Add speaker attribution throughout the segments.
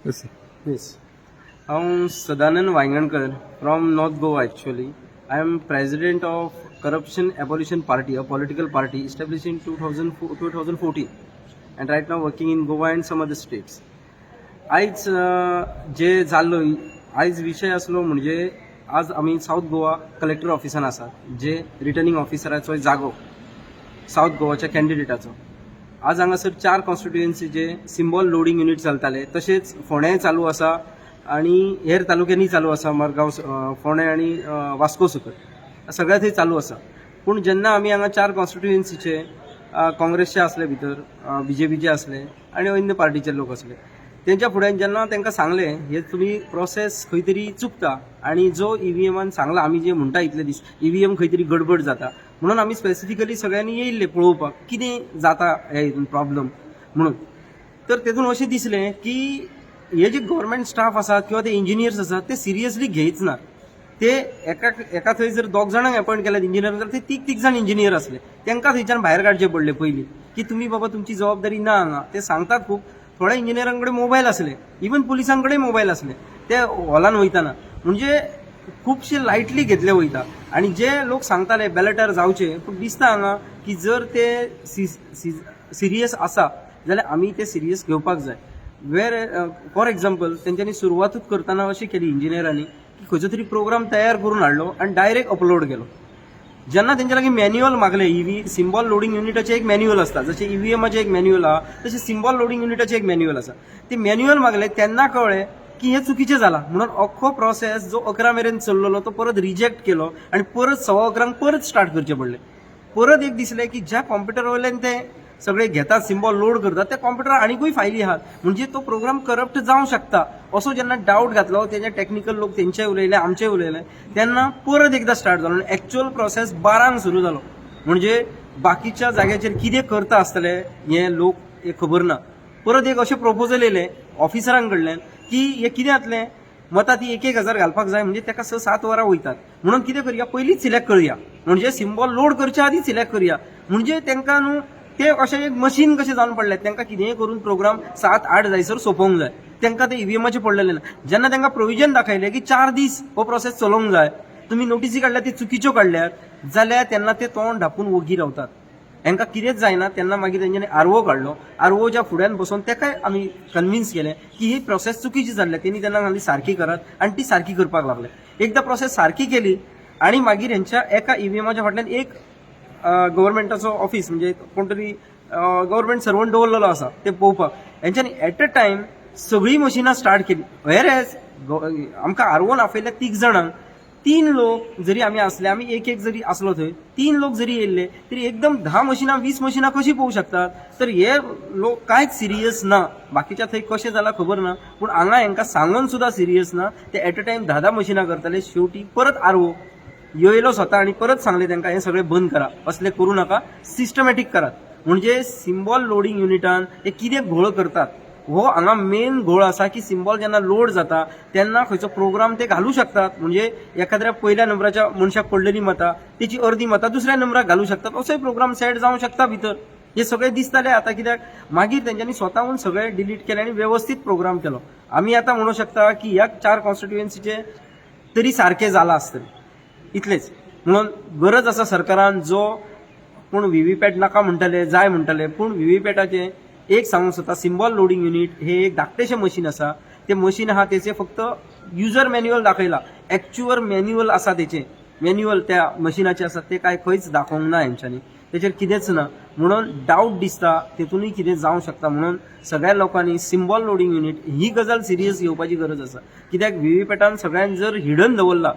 Speaker 1: Yes.
Speaker 2: Yes. I'm Sadanand Vaingankar from North Goa actually. I am president of Corruption Abolition Party, a political party established in 2014 and right now working in Goa and some other states. आयज जे जाल्लो आयज विशय आसलो म्हणजे आज आमी south Goa collector ऑफिसान आसात जे रिटर्निंग ऑफिसराचो जागो साऊथ गोवाच्या कॅन्डिडेटाचो आज हांगासर 4 कॉन्स्टिट्युएन्सीचे सिंबॉल लोडिंग युनिट चलताले तशेंच फोंड्याय चालू आसा आणि हेर तालुक्यांनी चालू आसा मरगांव फोंडे आणि वास्को सुकर सगळ्या थंय चालू आसा पूण जेन्ना आमी हांगा 4 कॉन्स्टिट्युएन्सीचे काँग्रेसचे असले भितर बीजेपीचे असले आणि अन्य पार्टीचे लोक असले त्यांच्या फुड्यान जेन्ना तांकां सांगलें हे तुमी प्रोसेस खंय तरी चुकता आणि जो ईव्हीएमान सांगला आमी जे म्हणटा इतले दीस ईव्हीएम खंय तरी गडबड जाता म्हणून आमी स्पेसिफिकली सगळ्यांनी येयल्ले पळोवपाक कितें जाता हे हितून प्रॉब्लम म्हणून तर तेतून अशें दिसलें की हे जे गव्हर्मेंट स्टाफ आसा किंवा ते इंजिनियर्स आसात ते सिरियसली घेयच ना ते एका थंय जर 2 जाणांक अपॉइंट केल्यात इंजिनियर तर ते तीग जाण इंजिनियर असले तांकां थंयच्यान भायर काडचे पडले पयलीं की तुमी बाबा तुमची जबाबदारी ना हांगा ते सांगतात खूब थोड्या इंजिनियरांकडे मोबाईल असले इवन पुलिसांकडे मोबाईल असले ते हॉलान वयताना म्हणजे खूबशे लायटली घेतले वयता आणि जे लोक सांगताले बॅलेटार जावचे पूण दिसता हांगा की जर ते सिरियस आसा जाल्यार आमी ते सिरियस घेवपाक जाय वेर फॉर एक्झाम्पल तेंच्यांनी सुरवातूच करतना अशी केली इंजिनियरांनी की खंयचो तरी प्रोग्राम तयार करून हाडलो आणि डायरेक्ट अपलोड केलो जेन्ना तेंच्या लागीं मॅन्युअल मागले सिंबॉल लोडिंग युनिटाचे एक मॅन्युअल असता जसे ईव्हीएमाचे एक मॅन्युअल आहा तसे सिंबॉल लोडिंग युनिटाचे एक मॅन्युअल आसा ते मॅन्युअल मागले तेन्ना कळ्ळें की हे चुकीचें जाला म्हणून अख्खो प्रोसेस जो 11 मेरेन चल्लोलो तो परत रिजेक्ट केलो आणि परत 11:15 परत स्टार्ट करचे पडले परत एक दिसलें की ज्या कॉम्प्युटर वयल्यान ते सगळे घेतात सिंबॉल लोड करतात त्या कॉम्प्युटर आनीकूय फायली आहात म्हणजे तो प्रोग्राम करप्ट जावंक शकता असो जेन्ना डावट घातलो तेजे टेक्निकल लोक तेंचे उलयले आमचे उलयले तेन्ना परत एकदा स्टार्ट जालो आनी एक्च्युअल प्रोसेस 12 सुरू जालो म्हणजे बाकीच्या जाग्याचेर कितें करता आसतले हे लोक हे खबर ना परत एक अशें प्रपोजल येयलें ऑफिसरां कडल्यान की हे कितें जातलें मतां ती 1,000 घालपाक जाय म्हणजे ताका 6-7 वरां वयतात म्हणून कितें करया पयलींच सिलेक्ट करया म्हणजे सिंबॉल लोड करच्या आदीं सिलेक्ट करया म्हणजे तांकां न्हू ते अशें एक मशीन कशें जावन पडलें तांकां कितेंय करून प्रोग्राम 7-8 जायसर सोंपोवंक जाय तांकां ते ईव्हीएमाचे पडलेले ना जेन्ना तांकां प्रोविजन दाखयलें की 4 दीस हो प्रोसेस चलोवंक जाय तुमी नोटीसी काडल्यात ती चुकीच्यो काडल्यात जाल्यार तेन्ना ते तोंड धापून वोगी रावतात हांकां कितेंच जायना तेन्ना मागीर तेंच्यांनी आरओ काडलो आरओच्या फुड्यान बसून ताकाय आमी कन्विन्स केलें की ही प्रोसेस चुकीची जाल्ली तेणी तेन्ना सांगली सारकी करात आनी ती सारकी करपाक लागले एकदा प्रोसेस सारकी केली आणि मागीर हेंच्या एका ईव्हीएमाच्या फाटल्यान एक गव्हर्मेंटाचो ऑफिस म्हणजे कोण तरी गव्हर्मेंट सर्वंट दवरलेलो आसा ते पळोवपाक हेंच्यांनी एट अ टायम सगळीं मशिनां स्टार्ट केली वेर एज आमकां आरओन आपयल्या 3 जाणांक 3 लोक जरी आमी असले आमी एक जरी असलो थंय 3 लोक जरी येयल्ले तरी एकदम 10 मशिनां 20 मशिनां कशी पळोवंक शकतात तर हे लोक कांयच सिरियस ना बाकीच्या थंय कशें जालां खबर ना पूण हांगा हांकां सांगून सुद्दां सिरियस ना ते एट अ टायम 10 मशिनां करताले शेवटी परत आरओ येयलो स्वता आणि परत सांगले तांकां हे सगळें बंद करा असले करू नाका सिस्टमॅटीक करात म्हणजे सिंबॉल लोडिंग युनिटान हे कितें घोळ करतात हो हांगा मेन घोळ आसा की सिंबॉल जेन्ना लोड जाता तेन्ना खंयचो प्रोग्राम ते घालूं शकतात म्हणजे एखाद्या पहिल्या नंबराच्या मनशाक पडलेली मतां तेची अर्दी मतां दुसऱ्या नंबराक घालूं शकतात असोय प्रोग्राम सेट जावंक शकता भितर हे सगळें दिसताले आतां कित्याक मागीर तेंच्यांनी स्वताहून सगळें डिलीट केलें आनी व्यवस्थीत प्रोग्राम केलो आमी आतां म्हणूं शकता की ह्या 4 कॉन्स्टिट्युएन्सीचे तरी सारकें जालां आसतलें इतलेच म्हणून गरज आसा सरकारान जो पूण व्हीव्हीपॅट नाका म्हणटले जाय म्हणटले पूण व्हीव्हीपॅटाचे एक सांगूंक सोदता सिंबॉल लोडिंग युनिट हे एक धाकटेशें मशीन आसा ते मशीन आहा तेचे फक्त युजर मॅन्युअल दाखयला एक्च्युअल मॅन्युअल आसा तेचे मॅन्युअल त्या मशिनाचे आसा ते काय खंयच दाखोवंक ना हेंच्यांनी तेचेर कितेंच ना म्हणून डावट दिसता तेतूनय कितें जावंक शकता म्हणून सगळ्या लोकांनी सिंबॉल लोडिंग युनिट ही गजाल सिरियस घेवपाची गरज आसा कित्याक व्हीव्हीपॅटान सगळ्यांनी जर हिडन दवरला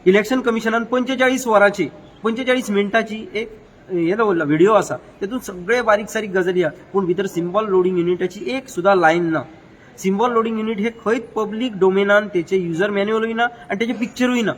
Speaker 2: इलेक्शन कमिशनान 45 वरांची 45 मिनटाची एक हे दवरला व्हिडिओ आसा तेतून सगळे बारीक सारीक गजाली आहा पूण भितर सिंबॉल लोडिंग युनिटाची एक सुद्धा लायन ना सिंबॉल लोडिंग युनिट हे खंयच पब्लीक डोमेनान तेचे युजर मॅन्युअलूय ना आनी तेचे पिक्चरूय ना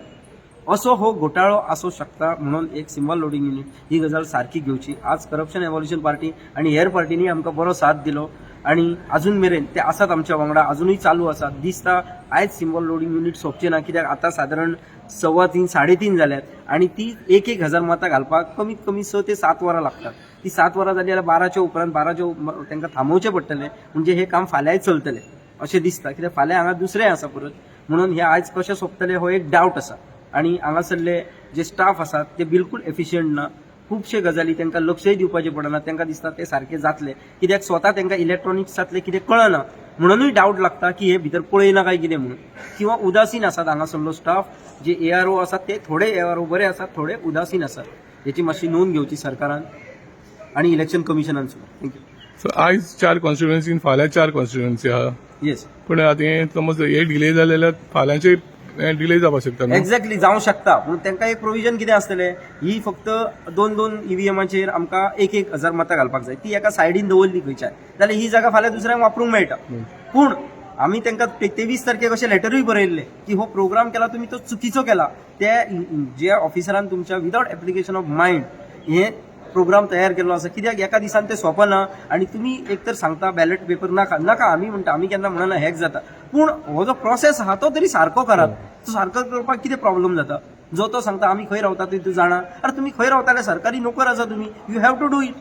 Speaker 2: असो हो घोटाळो आसूं शकता म्हणून एक सिंबॉल लोडिंग युनिट ही गजाल सारकी घेवची आज करप्शन एव्होल्युशन पार्टी आणि हेर पार्टींनी आमकां बरो साथ दिलो आणि अजून मेरेन ते आसात आमच्या वांगडा अजूनही चालू आसात दिसता आयज सिंबॉल लोडिंग युनिट सोंपचे ना कित्याक आतां सादारण 3:15 3:30 जाल्यात आणि ती 1,000 मतां घालपाक कमीत कमी 6 ते 7 वरां लागतात ती 7 वरां जाली जाल्यार 12च्या उपरांत 12च्या तांकां थांबोवचें पडटलें म्हणजे हे काम फाल्यांय चलतलें अशें दिसता, कित्याक फाल्यां हांगा दुसरें आसा परत, म्हणून हे आयज कशें सोंपतलें हो एक डावट आसा. आनी हांगासरले जे स्टाफ आसात ते बिलकूल एफिशियंट ना. खुबशे गजाली तांकां लक्षय दिवपाचें पडना. तांकां दिसता ते सारके जातले, कित्याक स्वता तांकां इलेक्ट्रॉनिक्सांतलें कितें कळना, म्हणूनय डावट लागता की हे भितर पळयना काय कितें म्हणून. किंवा उदासीन आसात हांगासरलो स्टाफ. जे ARO आसात ते थोडे ARO बरे आसात, थोडे उदासीन आसात. हेची मातशी नोंद घेवची सरकारान आनी इलेक्शन कमिशनान सुद्दां. थँक्यू.
Speaker 1: सो आयज 4 कॉन्स्टिट्युएन्सी फाल्यां 4 कॉन्स्टिट्युएन्सी आहा.
Speaker 2: येस,
Speaker 1: पूण आतां हें समज हे डिले जाले जाल्यार फाल्यांचे डिले जावपाक शकता न्हू?
Speaker 2: एक्झॅक्टली जावं शकता. पूण तांकां एक प्रोविजन कितें आसतलें, ही फक्त 2-2 EVMचेर आमकां 1,000 मतां घालपाक जाय, ती एका सायडीन दवरली खंयच्याय जाल्यार ही जागा फाल्यां दुसऱ्यांक वापरूंक मेळटा. पूण आमी तांकां 23 तारखेक अशें लेटरूय बरयल्लें की हो प्रोग्राम केला तुमी तो चुकीचो केला. ते जे ऑफिसरान तुमच्या विदाउट एप्लिकेशन ऑफ मायंड हे प्रोग्राम तयार केल्लो आसा, कित्याक एका दिसान ते सोंपना. आनी तुमी एक तर सांगता बॅलेट पेपर नाका आमी म्हणटा, आमी केन्ना म्हणना हॅक जाता, पूण हो जो प्रोसेस आहा तो तरी सारको करात. तो सारको करपाक कितें प्रॉब्लेम जाता? जो तो सांगता आमी खंय रावता ते तूं जाणा. अरे तुमी खंय रावता जाल्यार सरकारी नोकर आसा तुमी, you have to do it.